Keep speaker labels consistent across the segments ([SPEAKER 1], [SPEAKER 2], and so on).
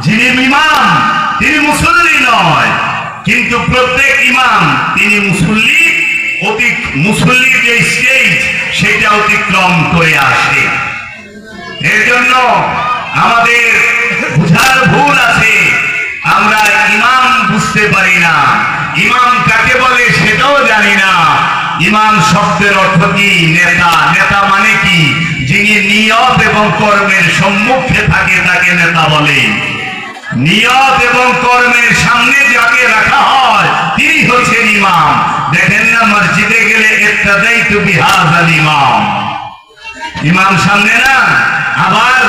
[SPEAKER 1] যিনি ইমাম তিনি মুসল্লি নয়, কিন্তু প্রত্যেক ইমাম তিনি মুসল্লির যে স্টেজ সেটা অতিক্রম করে আসে। এর জন্য আমাদের বুঝার ভুল আছে, আমরা ইমাম বুঝতে পারি না, ইমাম কাকে বলে সেটাও জানি না। ইমাম শব্দের অর্থ কি? নেতা। নেতা মানে কি? যিনি নিয়ত এবং কর্মের সম্মুখে থাকে তাকে নেতা বলে। নিয়ত এবং কর্মের সামনে যাকে রাখা হয় তিনি হচ্ছেন ইমাম। দেখেন না মসজিদে গেলে ইক্তাদাইতু বিহাযাল ইমাম, ইমাম সামনে না, আবার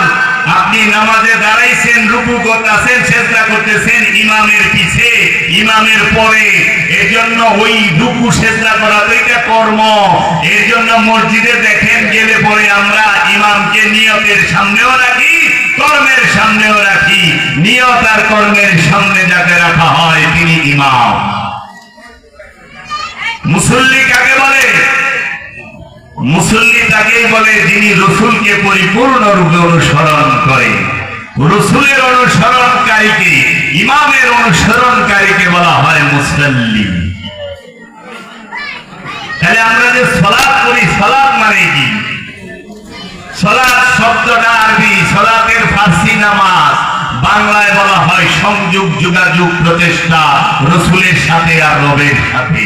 [SPEAKER 1] আপনি নামাজে দাঁড়াইছেন, রুকু করতেছেন, সিজদা করতেছেন ইমামের পিছে, ইমামের পরে। এর জন্য ওই রুকু সিজদা করা তো এটা কর্ম। এর জন্য মসজিদে দেখেন গেলে পরে আমরা ইমামকে নিয়তের সামনেও রাখি, কর্মের সামনেও রাখি। নিয়ত আর কর্মের সামনে যাকে রাখা হয় তিনি ইমাম। মুসল্লি কাকে বলে? মুসল্লি তাকেই বলে যিনি রসুলকে পরিপূর্ণরূপে অনুসরণ করে। রসুলের অনুসরণকারীকে, ইমামের অনুসরণকারীকে বলা হয় মুসল্লি। তাহলে আমরা যে সালাত করি, সালাত মানে কি? সালাত শব্দটা আরবি, সালাতের ফার্সি নামাজ, বাংলায় বলা হয় সংযোগ, যোগাযোগ, প্রচেষ্টা রসুলের সাথে আর রবের সাথে।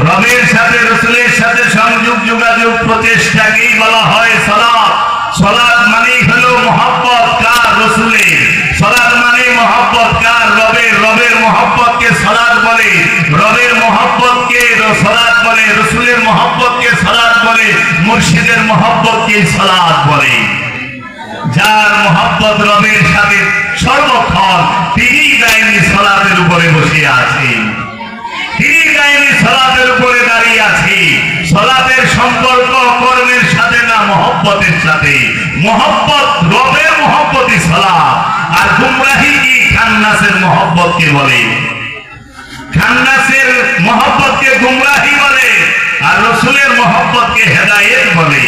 [SPEAKER 1] রবের সাথে রসুলের সাথে সংযোগ, যোগাযোগ, প্রচেষ্টাকেই বলা হয় সালাত। সালাত মানেই হলো মহব্বত কার? রসুলের। সালাত মানে মহব্বত কার? রবের। রবের মহব্বতকে সালাত বলে, রবের মহব্বতকে সালাত বলে, রসুলের মহব্বতকে সালাত বলে, মুর্শিদের মহব্বতকে সালাত বলে। যার মহব্বত রবের সাথে সর্বক্ষণ, তিনি দাইমি সালাতের উপরে বসে আছেন, তিনি দাইমি সালাতের উপরে দাঁড়িয়ে আছে। সালাতের সম্পর্ক কর্মের সাথে না, মহব্বতের সাথে। মহব্বত রবের মহব্বতই সালাত। আর গুমরাহি কি? খান্নাসের মহব্বতকে বলে, খান্নাসের মহব্বতকে গুমরাহি বলে, আর রসুলের মহব্বতকে হেদায়েত বলে।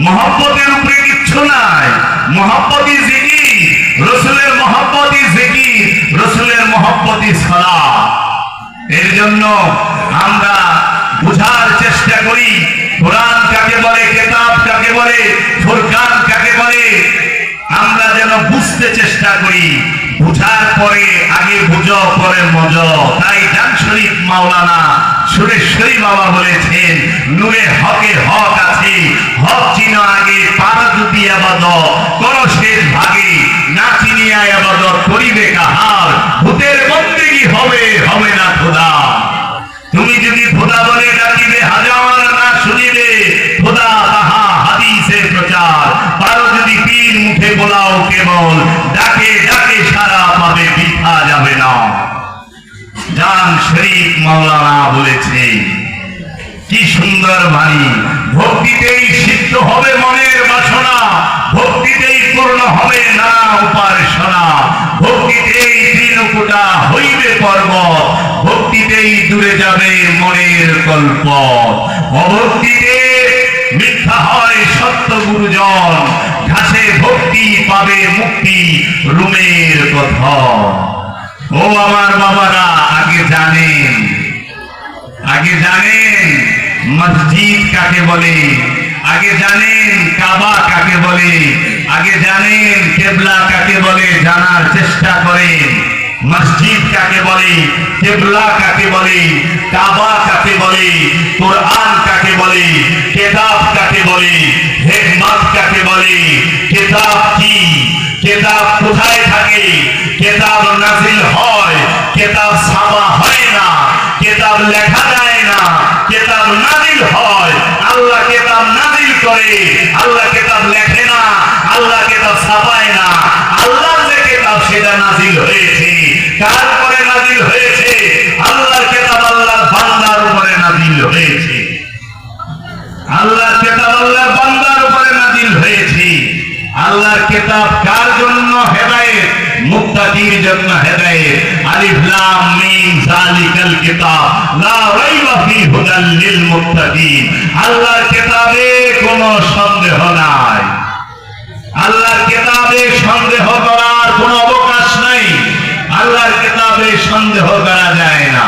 [SPEAKER 1] মহব্বতের উপরে কিচ্ছু নাই, মহব্বতই জিকির, রসুলের মহব্বতই জিকির, রসুলের মহব্বতই সালাত। এর জন্য আমরা বুঝার চেষ্টা করি কোরআন কাকে বলে, কিতাব কাকে বলে, ফুরকান কাকে বলে, আমরা যেন বুঝতে চেষ্টা করি। বুঝার পরে আগে বুঝো পরে মজো। তাই জান শরীফ মাওলানা সুরেশ্বরী বাবা বলেছেন, নূরে হকের হক আছে, হক চিনো আগে, পারা যদি আবাদত করো শেষ ভাগে, না চিনিয়া আবাদত করিবে কাহার, ভূতের বন্দেগী হবে, হবে না খোদা। তুমি যদি খোদা বলে ডাকিবে হাজার, না শুনিবে খোদা তাহা হাদিসে প্রচার। পারো যদি পীর মুখে বলাও কেবল, ডাকে ডাকে সারা পাবে, বৃথা যাবে না। জান শরীফ মাওলানা বলেছে, কি সুন্দর বাণী। ভক্তিতেই সিদ্ধ হবে মনের বাসনা, ভক্তিতেই পূর্ণ হবে না উপাসনা, ভক্তিতেই তৃণকুটা হইবে পর্বত, ভক্তিতেই দূরে যাবে মনের কল্প, অভক্তিতে মিথ্যা হয় সত্য গুরুজন, ঘাসে ভক্তি পাবে মুক্তি রুমের কথা। ও আমার বাবারা, আগে জানেন, আগে জানেন মসজিদ কাকে বলে, আগে জানেন কাবা কাকে বলে, আগে জানেন কেবলা কাকে বলে, জানার চেষ্টা করেন। মসজিদ কাকে বলে, কেবলা কাকে বলে, কাবা কাকে বলে, কোরআন কাকে বলে, কিতাব কাকে বলে, হিকমত কাকে বলে। কিতাব কি? কিতাব কোথায় থাকে? কিতাব নাজিল হয়, কিতাব ছাপা হয় না, কিতাব লেখা যায় না, কিতাব নাজিল হয়। আল্লাহ কিতাব নাজিল করে, আল্লাহ কিতাব লেখে না, আল্লাহ কিতাব ছাপায় না। আল্লাহ যে কিতাব সেটা নাজিল হয়েছে, কার উপরে নাজিল হয়েছে? আল্লাহর কিতাব আল্লাহর বান্দার উপরে নাজিল হয়েছে, আল্লাহর কিতাব আল্লাহর বান্দার উপরে নাজিল হয়েছে। আল্লাহর কিতাব কার জন্য হেদায়েত? মুত্তাকির জন্য হেদায়েত। আলিফ লাম মিম যালিকাল কিতাব লা রাইবা ফীহি হুদাল লিল মুত্তাকিন। আল্লাহর কিতাবে কোনো সন্দেহ নাই, আল্লাহর কিতাবে সন্দেহ করার কোনো অবকাশ সন্দেহ করা যায় না।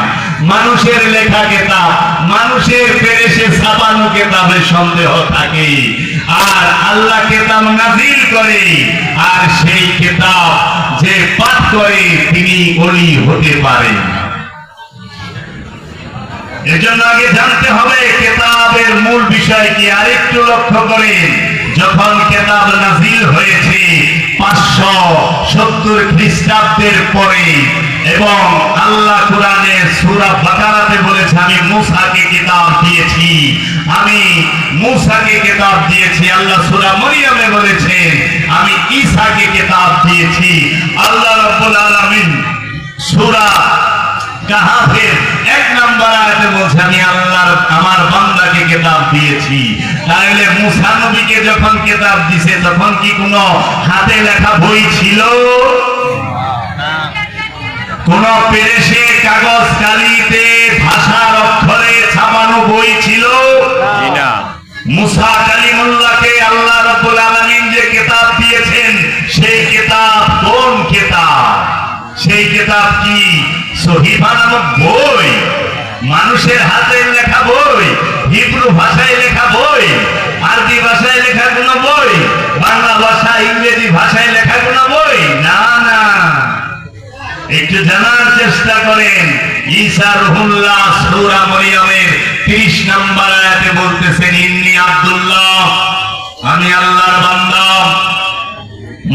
[SPEAKER 1] মানুষের লেখা কিতাব, মানুষের পেরেশে ছাপানো কিতাবে সন্দেহ থাকে, আর আল্লাহ কিতাব নাজিল করে, আর সেই কিতাব যে পাঠ করে তিনি ওলি হতে পারেন। এজন্য আগে জানতে হবে কিতাবের মূল বিষয় কি। আরেকটু লক্ষ্য করেন, যখন কিতাব নাজিল হয়েছে 570 খ্রিস্টাব্দের পরে, এবং আল্লাহ কোরআনে সূরা বাকারাতে বলেছে আমি মূসাকে কিতাব দিয়েছি, আমি মূসাকে কিতাব দিয়েছি। আল্লাহ সূরা মরিয়মে বলেছেন আমি ঈসাকে কিতাব দিয়েছি। আল্লাহ রাব্বুল আলামিন সূরা কাহাফের 1 নম্বর আয়াতে বলছে আমি আল্লাহর আমার বান্দাকে কিতাব দিয়েছি। তাহলে মুসা নবীকে যখন কিতাব দিয়েছে তখন কি কোনো হাতে লেখা বই ছিল? কোন পেরেশে কাগজ কালিতে ভাষার অক্ষরে ছাপানো বই ছিল না। মুসা কালিমুল্লাহকে আল্লাহ রাব্বুল আলামিন যে কিতাব দিয়েছেন সেই কিতাব কোন কিতাব? সেই কিতাব কি সহিফা নামক বই, মানুষের হাতে লেখা বই, হিব্রু ভাষায় লেখা বই, আরবি ভাষায় লেখা কোন বই, বাংলা ভাষা ইংরেজি ভাষায় লেখা কোন বই? না না, একটু জানার চেষ্টা করেন। ঈসা রুহুল্লাহ সূরা মরিয়মের 30 নম্বর আয়াতে বলতেছেন ইন্নী আব্দুল্লাহ, আমি আল্লাহর বান্দা।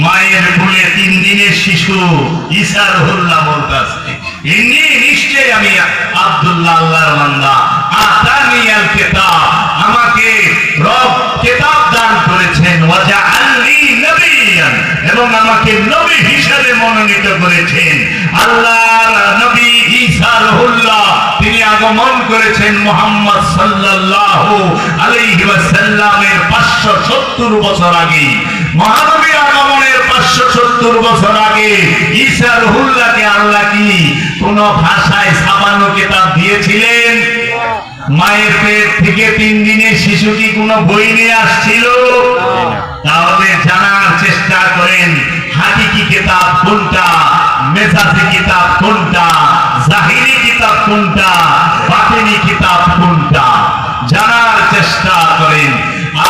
[SPEAKER 1] মায়ের কোলে 3 দিনের শিশু ঈসা রুহুল্লাহ বলতেছে ইন্নী, নিশ্চয় আমি আব্দুল্লাহ আল্লাহর বান্দা। আতানিয়াল কিতাব, আমাকে রব কিতাব দান করেছেন। ওয়াজআলনি নবিয়্যান, এবং আমাকে নবী হিসেবে মনোনীত করেছেন। আল্লাহর নবী ঈসা রুহুল্লাহ তিনি আগমন করেছেন মুহাম্মদ সাল্লাল্লাহু আলাইহি ওয়াসাল্লামের 570 বছর আগে। মহানবীর আগমনের 570 বছর আগে ঈসা রুহুল্লাহকে আল্লাহ কি কোন ভাষায় ছাপানো কিতাব দিয়েছিলেন? মায়ের পেট থেকে 3 দিনের শিশু কি কোনো বই নিয়ে আসছিল? তাহলে জানার চেষ্টা করেন হাকিকি কিতাব কোনটা, মেজাজি কিতাব কোনটা, জাহিরি কিতাব কোনটা, বাতিনি কিতাব কোনটা, জানার চেষ্টা করেন।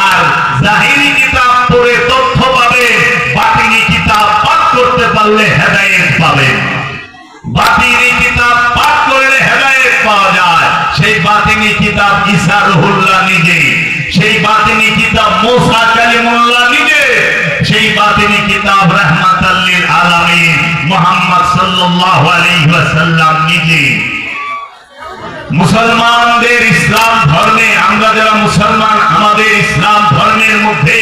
[SPEAKER 1] আর জাহিরি কিতাব পড়ে তথ্য পাবে, বাতিনি কিতাব পাঠ করতে পারলে হেদায়েত পাবে। বাতিনি কিতাব পাঠ করলে হেদায়েত পাওয়া যায়। সেই বাতিনি কিতাব ঈসা রুহুল্লাহ নিজে, সেই বাতিনি কিতাব মূসা কালিমুল্লাহ নিজে, সেই বাতিনি কিতাব রাহমাতাল লিল আলামিন মুহাম্মদ সাল্লাল্লাহু আলাইহি ওয়াসাল্লাম নিজে। মুসলমানদের ইসলাম ধর্মে, আমরা যারা মুসলমান, আমাদের ইসলাম ধর্মের মধ্যে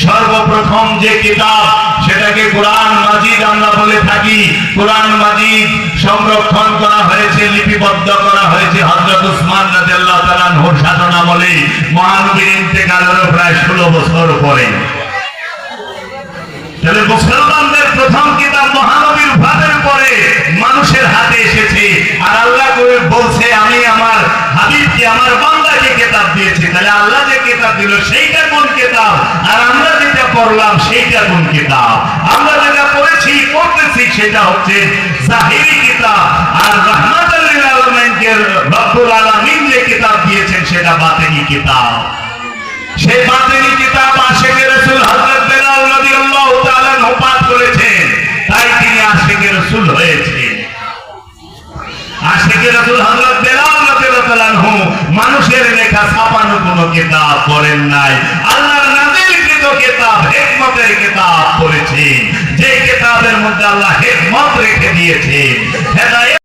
[SPEAKER 1] সর্বপ্রথম যে কিতাব সেটাকে কোরআন মাজিদ আমরা বলে থাকি। কোরআন মাজিদ সংরক্ষণ করা হয়েছে, লিপিবদ্ধ করা হয়েছে হযরত উসমান রাদিয়াল্লাহু তাআলা আনহুর শাসনামলে, মহানবীর ইন্তেকালের প্রায় 16 বছর পরে। তাহলে মুসলমানদের প্রথম কিতাব মহানবীর ওফাতের পরে মানুষের হাতে এসেছে। আর আল্লাহ বলছে আমি আমার হাবিবকে, আমার বান্দাকে কিতাব দিয়েছি। তাহলে আল্লাহ যে কিতাব দিল সেইটা কোন কিতাব? আর আমরা যেটা পড়লাম সেইটা কোন কিতাব? আমরা যেটা পড়েছি পড়তেছি সেটা হচ্ছে জাহিরি কিতাব। আর রাহমাতুল লিল আলামিনকে রব্বুল আলামিন যে কিতাব দিয়েছেন সেটা বাতিনি কিতাব। সেই বাতিনি কিতাব আশিকে রাসূল হযরত বেলাল রাদিয়াল্লাহু তাআলা পাঠ করেছেন, তাই তিনি আশিকে রাসূল হয়েছেন। আশিকে রাসূল হযরত বেলাল রাদিয়াল্লাহু তাআলা মানুষের লেখা ছাপানো কোনো কিতাব পড়েন নাই, আল্লাহর নাযিলকৃত কিতাব, হিকমতের কিতাব পড়েছেন। যে কিতাবের মধ্যে আল্লাহ হিকমত রেখে দিয়েছেন, হেদায়েত